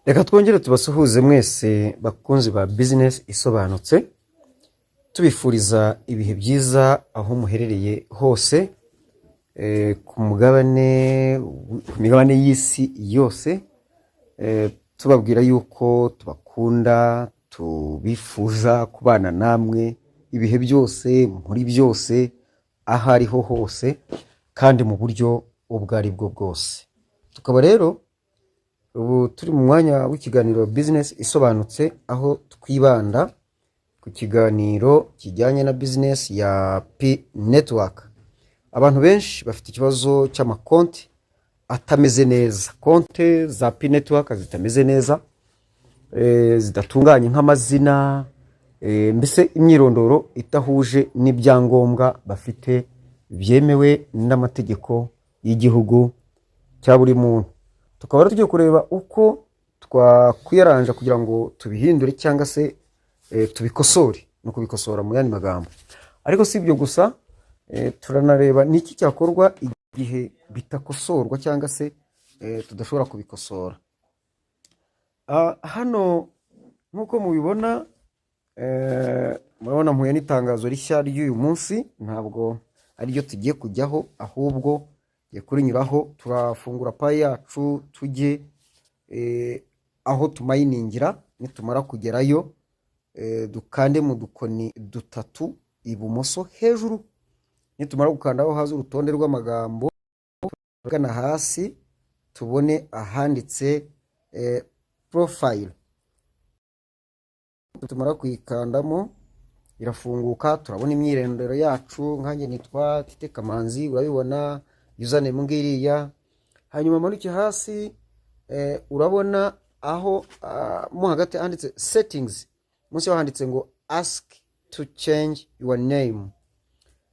Reka twongere tubasuhuze mwese bakunzi ba business isobanutse, tubifuriza ibihe byiza aho muherereye hose ku migabane y'isi yose, tubabwira yuko tubakunda, tubifuza kubana namwe ibihe byose, muri byose, aho ariho hose kandi mu buryo ubwo ari bwo bwose. Tukaba rero ubu turi mu mwanya w'ikiganiro business isobanutse, aho twibanda ku kiganiro kijyanye na business ya P network. Abantu benshi bafite ikibazo cy'amakonti atameze neza, konti za P network zitameze neza, zidatunganye nk'amazina, mbese imyirondoro itahuje n'ibyangombwa bafite byemewe n'amategeko y'igihugu cya buri muntu. Tukaba tugiye kureba uko twakwiranja kugira ngo tubihindure cyangwa se tubikosore, no kubikosora mu yandi magambo. Ariko si ibyo gusa, turanareba niki cyakorwa igihe bitakosorwa cyangwa se tudashobora kubikosora. Hano nkuko mubibona, murabona mpuye n'itangazo rishya ry'uyu munsi, ntabwo ariryo tugiye kujyaho, ahubwo kurinyuraho turafungura payi yacu tujye aho tumayiningira. Nitumara kugerayo dukande mu dukoni dutatu ibumoso hejuru, nitumara gukandaho haza urutonde rw'amagambo, tugana hasi tubone ahanditse profile. Nitumara kuyikandamo irafunguka, turabona imyirondoro yacu. Nkanjye nitwa Tite Kamanzi, urabibona username ngiriya. Hanyuma manuke hasi, urabona aho mo hagati handitse settings, munsi yaho handitse ngo ask to change your name.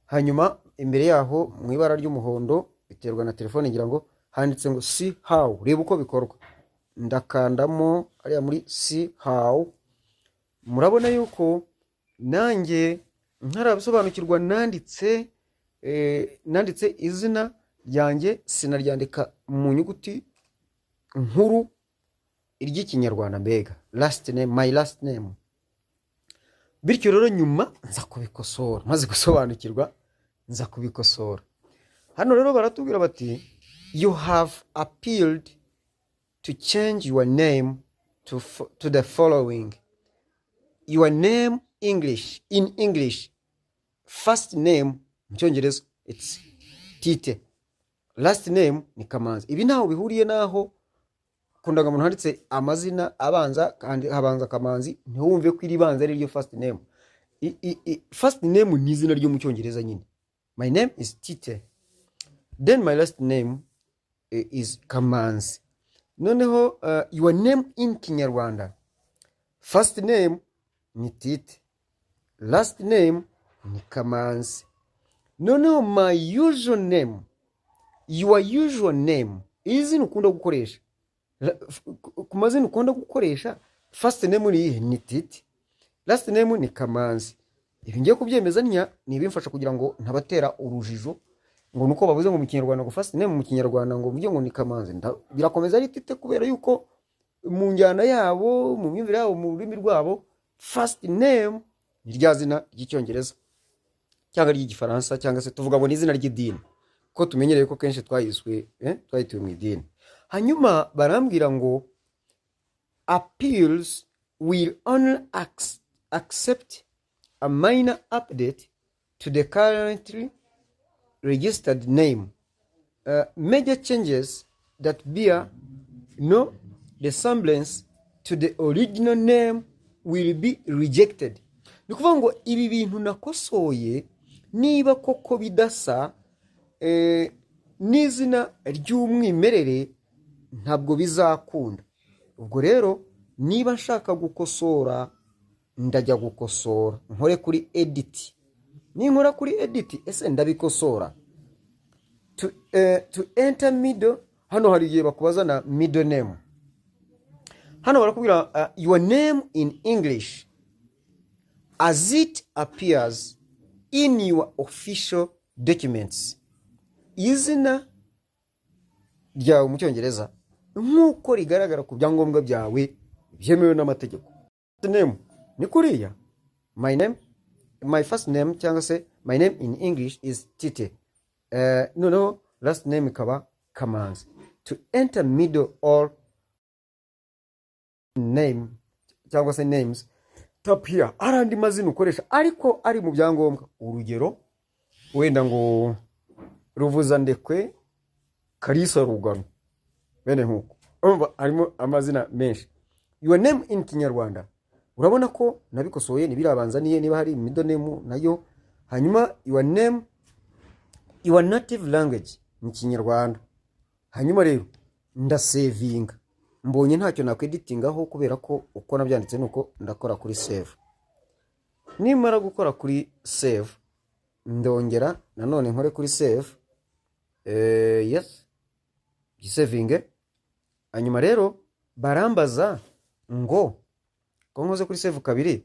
Hanyuma imbere yaho mu ibara ry'umuhondo, biterwa na telefone ngira ngo, handitse ngo see how, reba uko bikorwa. Ndakandamo ariya muri see how. Murabona yuko nanjye ntarabisobanukirwa, nanditse izina ryanjye, sinaryandika mu nyuguti nkuru iry'ikinyarwanda, mbega last name, my last name. Bityo rero nyuma nza kubikosora, maze gusobanukirwa nza kubikosora. Hano rero baratubwira bati you have appealed to change your name to the following: your name English, in English, first name mu Cyongereza it's Tite, last name ni Kamanzi. Ibi ntaho bihuriye naho kundaga umuntu handitse amazina abanza kandi habanza Kamanzi, ntiwumve ko iri banza ari ryo first name. First name ni izina ryo mu Cyongereza nyine. My name is Tite, then my last name is Kamanzi. Noneho your name in Kinyarwanda, first name ni Tite, last name ni Kamanzi. Noneho my usual name, your usual name, izina ukunda gukoresha, ku mazina ukunda gukoresha, first name ni Tite, last name ni Kamanzi. Ibi ngiye kubyemeza ni ibimfasha kugira ngo ntabatera urujijo ngo nuko bavuze ngo mu Kinyarwanda ngo first name mu Kinyarwanda ngo mvuge ngo ni Kamanzi, birakomeza ari Tite, kubera yuko mu njyana yabo, mu myumvire yabo, mu rurimi rwabo, first name ni rya zina ry'Icyongereza cyangwa ry'Igifaransa, cyangwa se tuvuga ngo ni izina ry'idini, ko tumenyereye ko kenshi twahitiwe mu idini. Hanyuma barambwira ngo appeals will only accept a minor update to the currently registered name. Major changes that bear no resemblance to the original name will be rejected. Ni kuvuga ngo ibi bintu nakosoye, niba koko bidasa n'izina ry'umwimerere, ntabwo bizakunda. Ubwo rero niba nshaka gukosora, ndajya gukosora, nkore kuri edit. Ninkora kuri edit, ese ndabikosora to enter middle. Hano hari igihe bakubaza na middle name. Hano barakubwira your name in English as it appears in your official documents. Izina ryawe mu Cyongereza nk'uko rigaragara ku byangombwa byawe byemewe n'amategeko. Name ni kuriya. My first name cyangwa se my name in English is Tite. No, last name ikaba Kamanzi. To enter middle or name cyangwa se names, tap here. Arandi mazina ukoresha ariko ari mu byangombwa. Urugero wenda ngo Ruvuzandekwe Kalisa Rugano. Bene nkuko. Urumva harimo amazina menshi. Your name in Kinyarwanda. Urabona ko nabikosoye nibirabanzaniye niba hari middle name nayo. Hanyuma your name, your native language mu Kinyarwanda. Hanyuma rero ndasavinga. Mbonye ntacyo nakweditingaho kubera ko uko nabyanditse nuko ndakora kuri save. Nimara gukora kuri save ndongera nanone nkore kuri save. Yes. Gisavinge. Hanyuma rero barambaza ngo ko nkoze kuri save kabiri,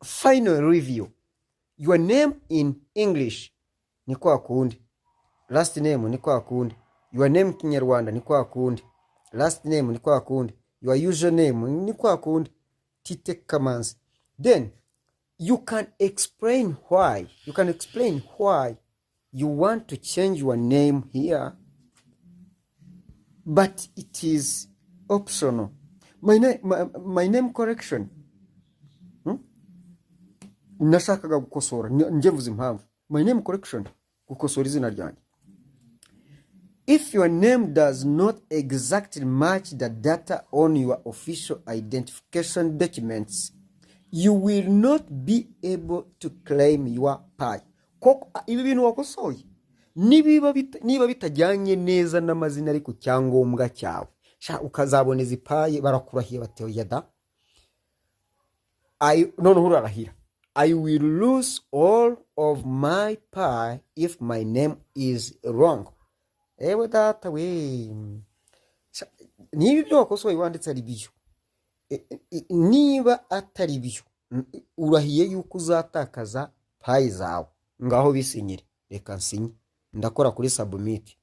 final review. Your name in English ni kwa kundi. Last name ni kwa kundi. Your name Kinyarwanda ni kwa kundi. Last name ni kwa kundi. Your username ni kwa kundi. Tite Kamanzi. Then you can explain why. You can explain why you want to change your name here. But it is optional. My name correction. Nashakaga gukosora nje vuze impamvu. My name correction gukosora izina ryanjye. If your name does not exactly match the data on your official identification documents, you will not be able to claim your pay. Koko ibi bintu wakosoye niba bitajyanye neza n'amazina ari ku cyangombwa cyawe, sha ukazaboneza ipaye barakurahiye batewe yada. None urarahira. I will lose all of my pay if my name is wrong. Ewe data we. Niba ibyo wakosoye wanditse ari biyo. Niba atari biyo, urahiye yuko uzatakaza pay zawe. Ngaho bisinyire. Reka nsinye. Ndakora kuri submit.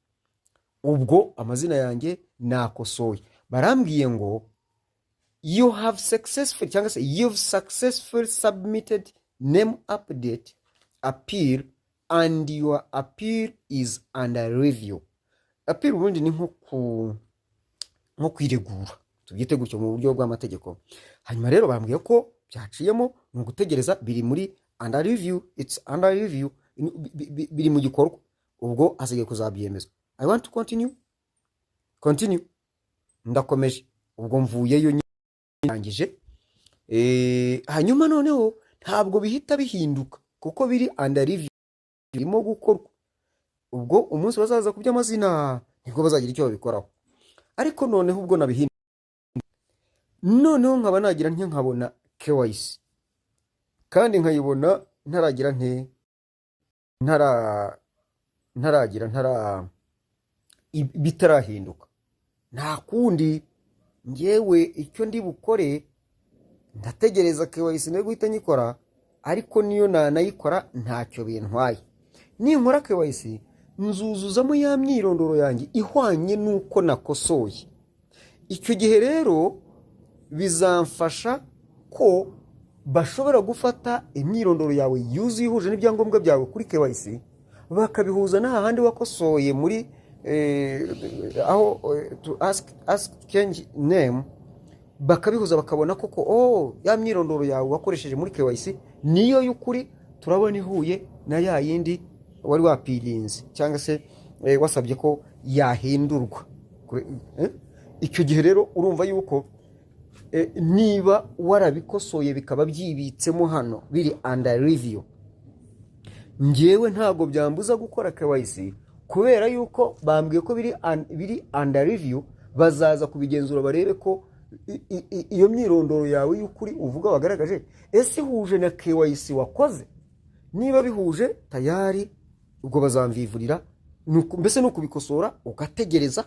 Ubwo amazina yanjye nakosoye. Barambwiye ngo you have successfully cyangwa se you've successfully submitted name update appeal and your appeal is under review. Appeal ubundi ni nko kwiregura. Tubyite gutyo mu buryo bw'amategeko. Hanyuma rero bambwiye ko byaciyemo mu gutegereza biri muri under review. It's under review. Biri mu gikorwa. Ubwo asigaye kuzabyemeza. I want to continue. Ndakomeje. Ubwo mvuyeyo nyangije. Hanyuma noneho ntabwo bihita bihinduka kuko biri under review, birimo gukorwa. Ubwo umunsi bazaza kubya amazina nibwo bazagira icyo babikoraho. Ariko noneho ubwo nabihinduka, noneho nkaba nagira nkabona KYC kandi nkayibona ntaragira bitarahinduka. Nta kundi ngewe icyo ndi bukore ndategereza KYC no guhita nyikora, ariko niyo nanayikora ntacyo bintwaye. Ninkora KYC nzuzuzamo ya myirondoro yanjye ihwanye nuko nakosoye. Icyo gihe rero bizamfasha ko bashobora gufata imyirondoro yawe yuzuye ihuje n'ibyangombwa byawe kuri KYC bakabihuza n'ahandi wakosoye muri aho to ask change name, bakabihuza bakabona koko ya myirondoro yawe wakoresheje muri KYC niyo y'ukuri, turabona ihuye na ya yindi wari wapirinze cyangwa se wasabye ko yahindurwa. Icyo gihe rero urumva yuko niba warabikosoye bikaba byibitsemo hano biri under review, ngewe ntago byambuza gukora KYC kubera yuko bambwiye ko biri under review. Bazaza kubigenzura barebe ko iyo myirondoro yawe y'ukuri uvuga wagaragaje ese huje na KYC wakoze. Niba bihuje tayari ubwo bazamvivurira, mbese no kubikosora ugategereza,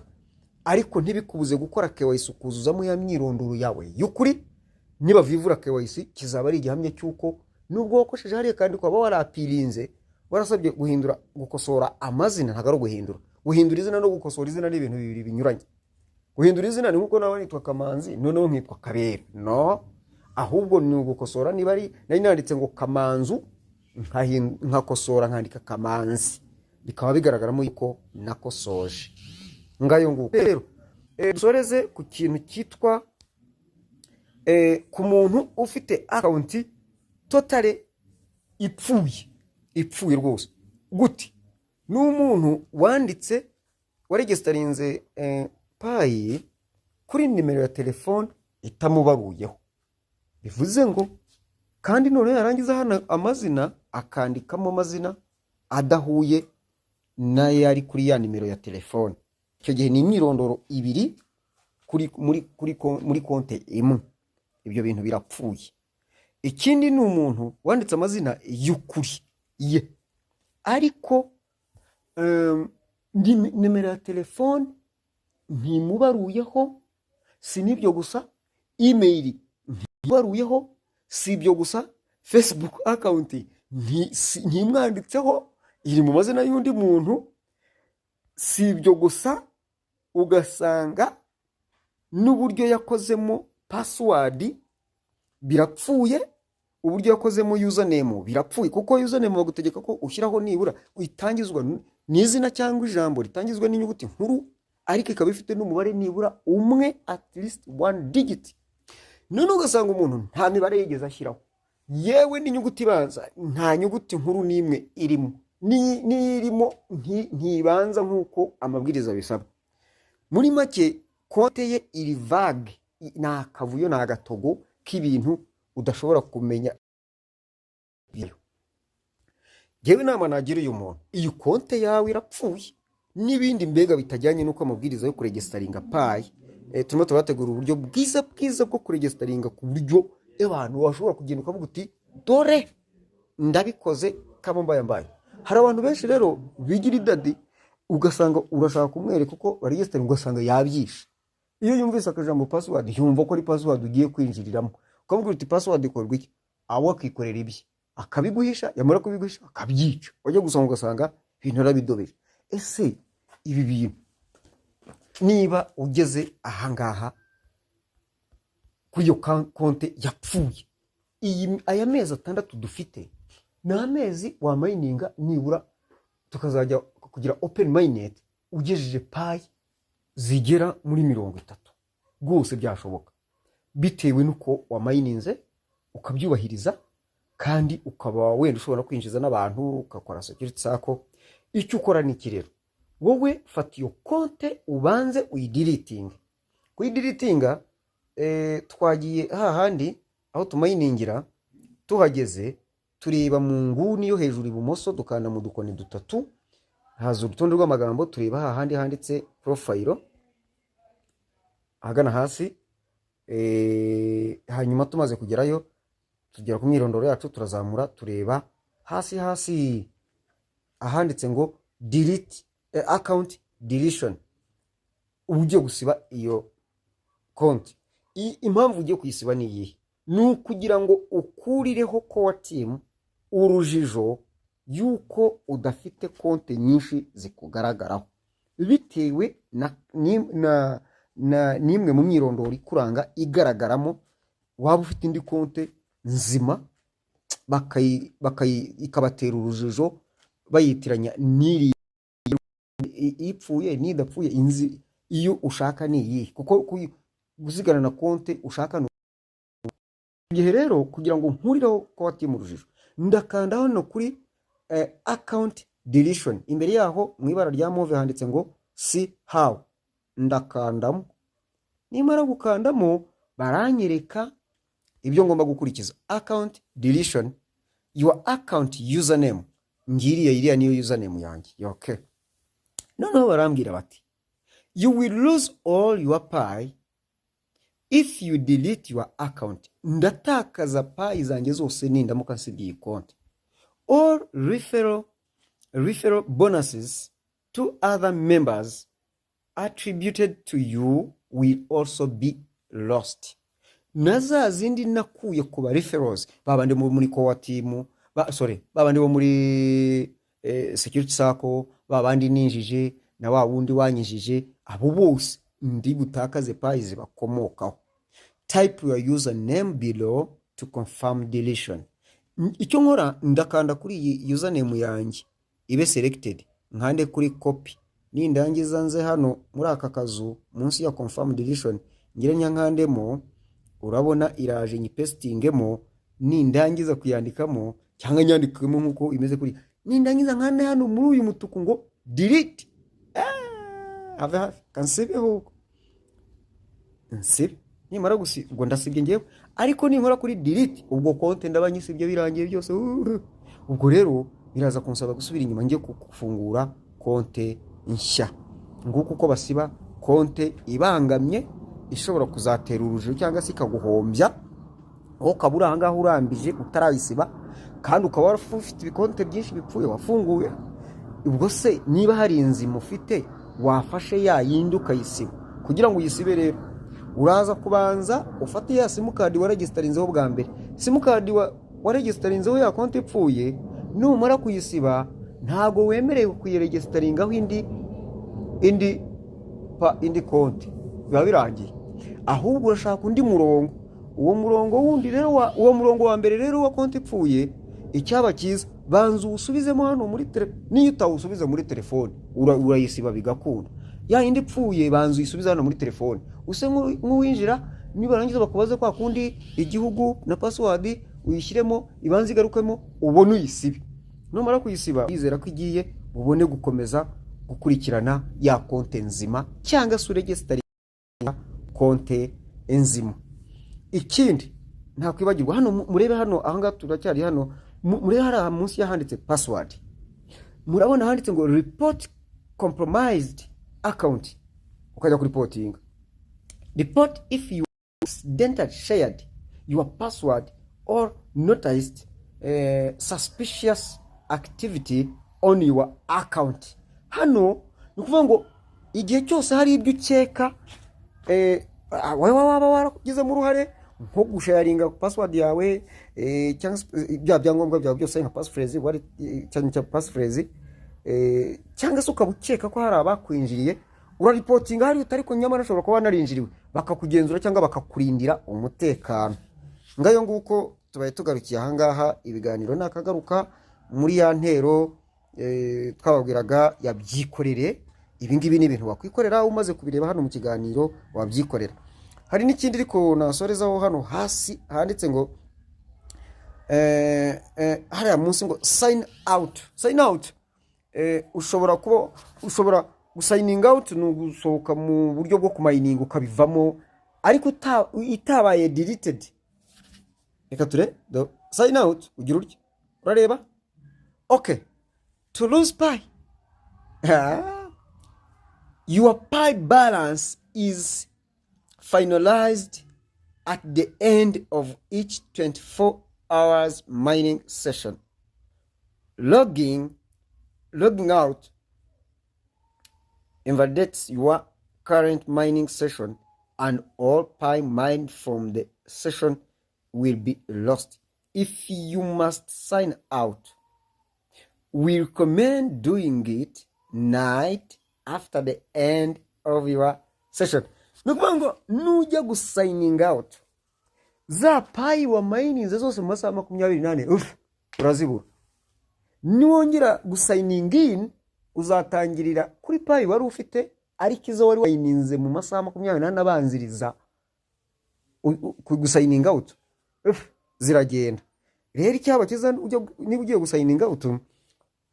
ariko ntibikubuze gukora KYC ukuzuzamo ya myirondoro yawe y'ukuri. Niba vivura KYC kizaba ari igihamya cyuko nubwo wakosheje hariya kandi kwaba warapirinze warasabye gukosora amazina, ntagaro guhindura izina no gukosora izina ni ibintu bibiri binyuranye. guhindura izina ni nkuko nawe nitwa Kamanzi noneho nkitwa Kabera, no, ahubwo ni ugukosora. Niba ari nari nanditse ngo Kamanzu nkakosora nkandika Kamanzi, bikaba bigaragaramo yuko nakosoje. Ngayo nguko rero dusoreze ku kintu cyitwa ku muntu ufite account totally ipfuye rwose. Gute? N'umuntu wanditse waregisterinze payi kuri nimero ya telefone itamubaruyeho, bivuze ngo kandi none yarangiza hano amazina akandikamo amazina adahuye n'ayari kuri ya nimero ya telefone. Icyo gihe ni imyirondoro ibiri muri konte imwe, ibyo bintu birapfuye. Ikindi ni umuntu wanditse amazina y'ukuri ye ariko nimero ya telefone ntimubaruyeho. Si n'ibyo gusa, email ntimubaruyeho. Si ibyo gusa, Facebook account ntimwanditseho, iri mu mazina y'undi muntu. Si ibyo gusa, ugasanga n'uburyo yakozemo password birapfuye, uburyo yakozemo username birapfuye, kuko username bagutegeka ko ushyiraho nibura itangizwa n'izina cyangwa ijambo ritangizwa n'inyuguti nkuru, ariko ikaba ifite n'umubare nibura umwe, at least one digit. None ugasanga umuntu nta mibare yigeze ashyiraho, yewe n'inyuguti ibanza nta nyuguti nkuru n'imwe irimo, n'irimo ntibanza nk'uko amabwiriza bisaba. Muri make konte ye iri vague, ni akavuyo, ni agatogo k'ibintu udashobora kumenya. Yewe inama nagira uyu muntu, iyi konte yawe irapfuye. N'ibindi mbega bitajyanye n'uko amabwiriza yo kuregisteringa payi, turimo turategura uburyo bwiza bwo kuregisteringa ku buryo abantu bashobora kugenda ukavuga uti dore ndabikoze kamambaye. Hari abantu benshi rero bigira idadi, ugasanga urashaka kumwereka uko baregisteringa, ugasanga yabyishe. Iyo yumvise akajambo password yumva ko ari password ugiye kwinjiriramo, ukamubwira uti password ikorwa iki, aho akikorera ibye akabiguhisha, yamara kubiguhisha akabyica, wajya gusanga ugasanga ibintu arabidobeje. Ese ibi bintu niba ugeze ahangaha kuri iyo konte yapfuye, aya mezi 6 dufite ni amezi wa mininga nibura tukazajya kugira open mainnet ugejeje payi zigera muri 30 rwose byashoboka, bitewe nuko wa mininze ukabyubahiriza, kandi ukaba wenda ushobora kwinjiza n'abantu ukakora security sako. Icyo ukora ni iki rero, wowe fata iyo konte ubanze uyideleting. Kuyideletinga twagiye hahandi aho tumayiningira, tuhageze tureba mu nguni yo hejuru ibumoso, dukanda mu dukoni 3, haza urutonde rw'amagambo, tureba hahandi handitse profile ahagana hasi. Hanyuma tumaze kugerayo tugera ku myirondoro yacu, turazamura tureba hasi ahanditse ngo delete account deletion, uburyo gusiba iyo konti. Impamvu ugiye kuyisiba ni iyihe? Ni ukugira ngo ukurireho core team urujijo yuko udafite konti nyinshi zikugaragaraho, bitewe n'imwe mu myirondoro ikuranga igaragaramo. Waba ufite indi konti nzima ikabatera urujijo bayitiranya n'iri ipfuye n'idapfuye. Iyo ushaka ni iyi, kuko gusigana na konti ushaka no gihe rero. Kugira ngo nkurireho konti mu rujijo, ndakanda hano kuri account deletion. Imbere yaho mu ibara rya move handitse ngo see how, ndakandamo. Nimara gukandamo baranyereka ibyo ngomba gukurikiza. Account deletion, your account username, iriya niyo username yanjye. Okay, noneho barambwira bati you will lose all your pie if you delete your account. Ndatakaza pie zanjye zose nindamuka nsibye konti. All referral bonuses to other members attributed to you will also be lost. Naza zindi nakuye ku ba referrals, babandi muri core team, babandi bo muri security sako, babandi ninjije na wa wundi wanyijije, abo bose ndi butakaze payi zibakomokaho. Type your username below to confirm deletion. Icyo nkora ndakanda kuri iyi username yanjye ibe selected, nkande kuri copy, nindangiza nze hano muri aka kazu munsi ya confirm deletion ngire nkandemo, urabona iraje nyipestingemo, nindangiza kuyandikamo cyangwa nyandikemo nkuko imeze kuri, nindangiza nkande hano muri uyu mutuku ngo delete. Have hafi kansibeho nsibe, nimara ubwo ndasibye ngewe, ariko ninkora kuri delete ubwo konte ndabanyisibye birangiye byose. Ubwo rero biraza kunsaba gusubira inyuma ngiye gufungura konte nshya. Nguko uko basiba konte ibangamye ishobora kuzatera urujijo cyangwa se ikaguhombya, aho kabura aha ngaha urambije utarayisiba kandi ukaba ufite ibikonte byinshi bipfuye wafunguye. Ubwo se niba hari inzima ufite wafashe ya yindi ukayisiba. Kugira ngo uyisibe rero uraza kubanza ufate ya simukadi waregistarinzeho bwa mbere. Simukadi waregistarinzeho ya konti ipfuye, numara kuyisiba ntago wemerewe kuyiregistaringaho indi konti, biba birangiye. Ahubwo urashaka undi murongo. Uwo murongo wundi rero uwo murongo wa mbere rero wa konti ipfuye, icyaba cyiza banza usubizemo hano muri niyo utawusubiza muri telefone urayisiba bigakunda. Ya indi ipfuye banza uyisubiza hano muri telefone, use nk'uwinjira nibarangiza bakubaza kwa kundi igihugu na password uyishyiremo ibanza igarukemo ubone uyisibe. Numara kuyisiba yizera ko igiye ubone gukomeza gukurikirana ya konte nzima cyangwa se uregister konte nzima. Ikindi nta kwibagirwa hano murebe hano ahanga turacyari hano murebe hari munsi yahanditse password, murabona handitse ngo report compromised account. Ukajya kuri reporting, report if you accidentally shared your password or noticed suspicious activity on your account. Hano nukuvuga ngo igihe cyose hari ibyo ukeka waba waragize mu ruhare nko gusharinga password yawe cyangwa bya byangombwa byawe byose nka passphrase wari cyangwa passphrase cyangwa se ukabukeka ko hari abakwinjiriye, uraripotinga hari utari ko nyamara ashobora kuba narinjiriwe bakakugenzura cyangwa bakakurindira umutekano. Ngayo nguko tubaye tugarukiye aha ngaha. Ibiganiro nakagaruka muri ya ntero twababwiraga yabyikorere. Ibi ngibi ni ibintu wakwikorera umaze kubireba hano mu kiganiro wabyikorera. Hari n'ikindi ariko nasorezaho hano hasi handitse ngo hariya munsi ngo sign out. Ushobora gusigning out ni ugusohoka mu buryo bwo kumayininga ukabivamo ariko itabaye deleted. Reka ture sign out ugira urya urareba. Okay, to lose pi your pi balance is finalized at the end of each 24 hours mining session. Logging out invalidates your current mining session and all pi mined from the session will be lost. If you must sign out, we recommend doing it night after the end of your session. Nukuvuga nujya gusigning out za pi wa mining zose mu masaha 28 urazibura. Niwongera gusigning in uzatangirira kuri pi wari ufite ariko izo wari wayininze mu masaha 28 abanziriza ku gusigning out ziragenda. Rero icyaba kiza niba ugiye gusigning out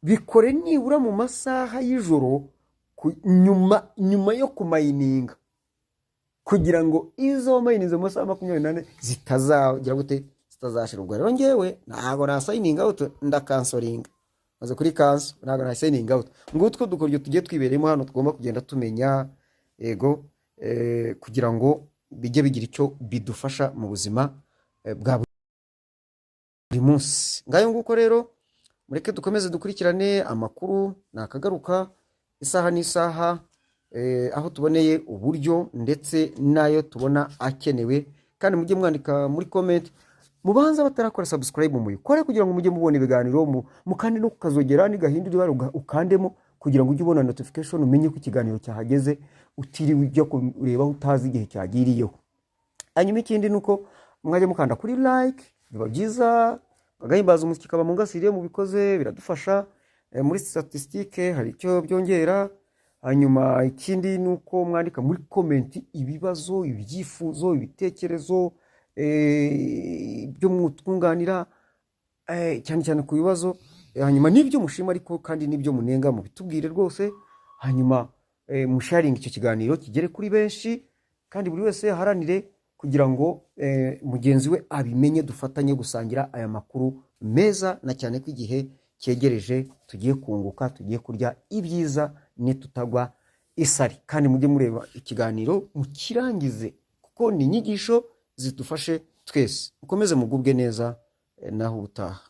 bikore nibura mu masaha y'ijoro nyuma yo kumayininga kugira ngo izo mayinize mu masaha 28 zitazagira gute zitazashira. Ubwo rero ngewe ntago na signing out ndakansoringa maze kuri cancel, ntago na signing out. Ngutwo dukoryo tugiye twiberemo hano tugomba kugenda tumenya ego kugira ngo bijye bigira icyo bidufasha mu buzima bwa buri munsi. Ngayo nguko rero mureke dukomeze dukurikirane amakuru nakagaruka isaha n'isaha aho tuboneye uburyo ndetse nayo tubona akenewe. Kandi mujye mwandika muri comment mubanza batarakora subscribe muyikore kugira ngo mujye mubona ibiganiro mukandi no kukazogera ni gahindura ukandemo kugira ngo ujye ubona notification umenye ko ikiganiro cyahageze utiriwe ujya kureba utazi igihe cyagiriyeho. Hanyuma ikindi nuko mwajya mukanda kuri like, biba byiza, agahimbaza umusyi kaba mu ngasire mu bikoze biradufasha muri statistique hari icyo byongera. Hanyuma ikindi nuko mwandika muri comment ibibazo, ibyifuzo, ibitekerezo byo mutwunganira cyane cyane ku bibazo, hanyuma n'ibyo mushima ariko kandi n'ibyo munenga mu bitubwire rwose. Hanyuma musharinga icyo kiganiro kigere kuri benshi, kandi buri wese haranire kugira ngo mugenzi we abimenye, dufatanye gusangira aya makuru meza, na cyane ko igihe cyegereje tugiye kunguka, tugiye kurya ibyiza tutagwa isari. Kandi mujye mureba ikiganiro mukirangize kuko ni inyigisho zidufashe twese. Mukomeze mugubwe neza naho ubutaha.